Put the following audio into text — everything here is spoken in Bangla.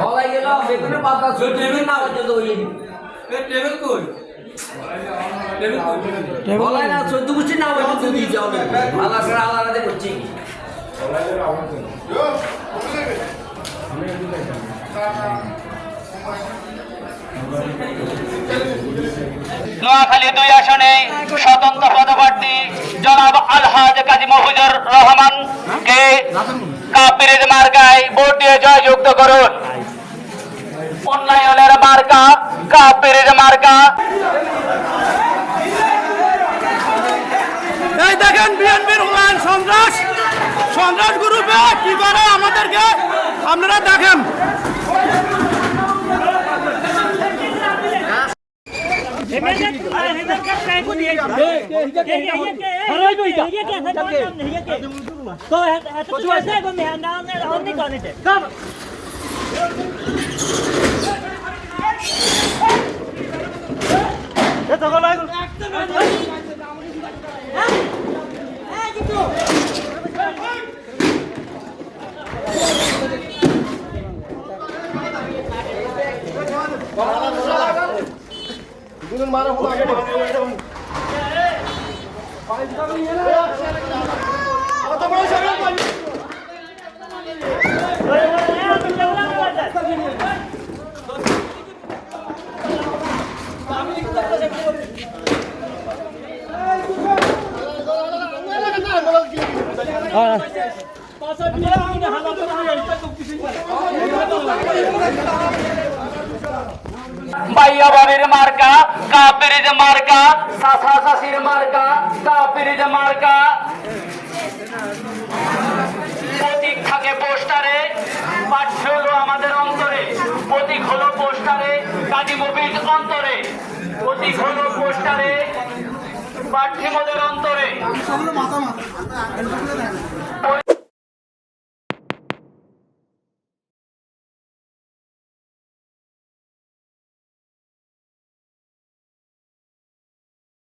হলাই গেল বেগুনের পাতা টেবিল না পর্যন্ত হইয়ে দিই টেবিল কই হলাই না 14 গুছি না পর্যন্ত দিয়ে যাও আলাদা করে আলাদা করছি নোয়াখালী 2 আসনে স্বতন্ত্র পদপ্রার্থী জনাব আলহাজ কাজী মফিজুর রহমানকে কাপিরের মার্কায় ভোট দিয়ে জয়যুক্ত করুন। উন্নয়নের মার্কা কাপিরের মার্কা। এই দেখেন বিএনপির উন্নয়ন সন্ত্রাস গ্রুপে কি করে আমাদেরকে আপনারা দেখেন। ভাইয়া বাড়ির মার্কা কাপিরের মার্কা, চাচা চাচির মার্কা কাপিরের মার্কা। প্রতীক থাকে পোস্টারে, পাঠ্য হলো আমাদের অন্তরে। প্রতীক হলো পোস্টারে, কাজী মফিজ অন্তরে। প্রতীক হলো পোস্টারে, পাঠ্য মোদের অন্তরে।